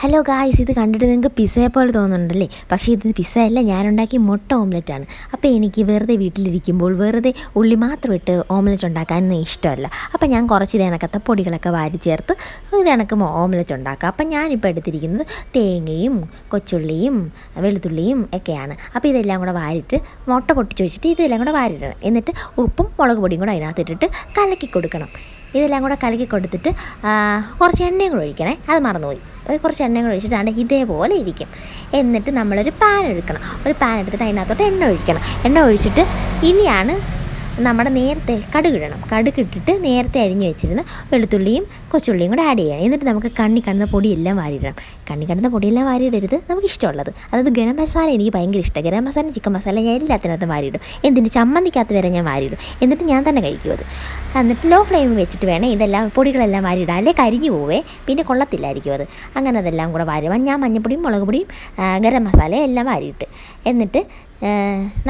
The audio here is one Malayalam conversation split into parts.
ഹലോ ഗായ്സ്, ഇത് കണ്ടിട്ട് നിങ്ങൾക്ക് പിസ്സയെ പോലെ തോന്നുന്നുണ്ടല്ലേ? പക്ഷേ ഇത് പിസ്സയല്ല, ഞാനുണ്ടാക്കിയ മുട്ട ഓംലെറ്റാണ്. അപ്പോൾ എനിക്ക് വെറുതെ വീട്ടിലിരിക്കുമ്പോൾ വെറുതെ ഉള്ളി മാത്രം ഇട്ട് ഓംലെറ്റ് ഉണ്ടാക്കാനൊന്നും ഇഷ്ടമല്ല. അപ്പോൾ ഞാൻ കുറച്ച് ഇതേണക്കത്തെ പൊടികളൊക്കെ വാരി ചേർത്ത് ഇതേണക്ക് ഓംലെറ്റ് ഉണ്ടാക്കാം. അപ്പം ഞാനിപ്പോൾ എടുത്തിരിക്കുന്നത് തേങ്ങയും കൊച്ചുള്ളിയും വെളുത്തുള്ളിയും ഒക്കെയാണ്. അപ്പോൾ ഇതെല്ലാം കൂടെ വാരിയിട്ട് മുട്ട പൊട്ടിച്ച് വെച്ചിട്ട് ഇതെല്ലാം കൂടെ വാരിയിടണം. എന്നിട്ട് ഉപ്പും മുളക് പൊടിയും കൂടെ അതിനകത്തിട്ടിട്ട് കലക്കി കൊടുക്കണം. ഇതെല്ലാം കൂടെ കലക്കി കൊടുത്തിട്ട് കുറച്ച് എണ്ണയും കൂടെ ഒഴിക്കണേ, അത് മറന്നുപോയി. കുറച്ച് എണ്ണയും കൂടെ ഒഴിച്ചിട്ടാണ് ഇതേപോലെ ഇരിക്കും. എന്നിട്ട് നമ്മളൊരു പാൻ എടുക്കണം. ഒരു പാൻ എടുത്തിട്ട് അതിനകത്തോട്ട് എണ്ണ ഒഴിക്കണം. എണ്ണ ഒഴിച്ചിട്ട് ഇനിയാണ് നമ്മുടെ നേരത്തെ കടുകിടണം. കടുകിട്ടിട്ട് നേരത്തെ അരിഞ്ഞ് വെച്ചിരുന്ന വെളുത്തുള്ളിയും കൊച്ചുള്ളിയും കൂടെ ആഡ് ചെയ്യണം. എന്നിട്ട് നമുക്ക് കാണുന്ന പൊടിയെല്ലാം വാരിയിടണം. കാണുന്ന പൊടിയെല്ലാം വാരിയിടരുത്, നമുക്ക് ഇഷ്ടമുള്ളത്. അതായത് ഗരം മസാല എനിക്ക് ഭയങ്കര ഇഷ്ടം. ഗരം മസാല, ചിക്കൻ മസാല ഞാൻ എല്ലാത്തിനകത്തും വാരിയിടും. എന്തിന് ചമ്മന്തിക്കകത്ത് വരെ ഞാൻ വാരിയിടും. എന്നിട്ട് ഞാൻ തന്നെ കഴിക്കും അത്. എന്നിട്ട് ലോ ഫ്ലെയിമിൽ വെച്ചിട്ട് വേണം ഇതെല്ലാം പൊടികളെല്ലാം വാരിയിടാം, അല്ലേ കരിഞ്ഞു പോവേ, പിന്നെ കൊള്ളത്തില്ലായിരിക്കും അത്. അങ്ങനെ അതെല്ലാം കൂടെ വാരി ഞാൻ മഞ്ഞപ്പൊടിയും മുളക് പൊടിയും ഗരം മസാലയും എല്ലാം വാരിയിട്ട് എന്നിട്ട്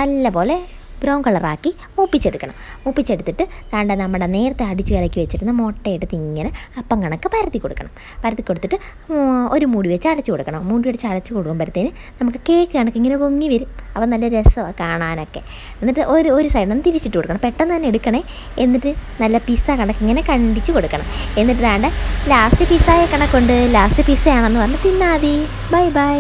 നല്ലപോലെ ബ്രൗൺ കളറാക്കി മൂപ്പിച്ചെടുത്തിട്ട് താണ്ട നമ്മുടെ നേരത്തെ അടിച്ച് കലക്കി വെച്ചിരുന്ന മുട്ടയെടുത്ത് ഇങ്ങനെ അപ്പം കണക്ക് പരത്തി കൊടുത്തിട്ട് ഒരു മൂടി വെച്ച് അടച്ചു കൊടുക്കണം. മൂടി വെച്ച് അടച്ചു കൊടുക്കുമ്പോഴത്തേന് നമുക്ക് കേക്ക് കണക്ക് ഇങ്ങനെ പൊങ്ങി വരും. അപ്പം നല്ല രസമാണ് കാണാനൊക്കെ. എന്നിട്ട് ഒരു സൈഡിൽ നിന്ന് തിരിച്ചിട്ട് കൊടുക്കണം, പെട്ടെന്ന് തന്നെ എടുക്കണേ. എന്നിട്ട് നല്ല പിസ്സ കണക്ക് ഇങ്ങനെ കണ്ടിച്ച് കൊടുക്കണം. എന്നിട്ട് താണ്ട ലാസ്റ്റ് പിസ്സയെ കണക്കുണ്ട്, ലാസ്റ്റ് പിസ്സയാണെന്ന് പറഞ്ഞ് തിന്നാൽ മതി. Bye bye.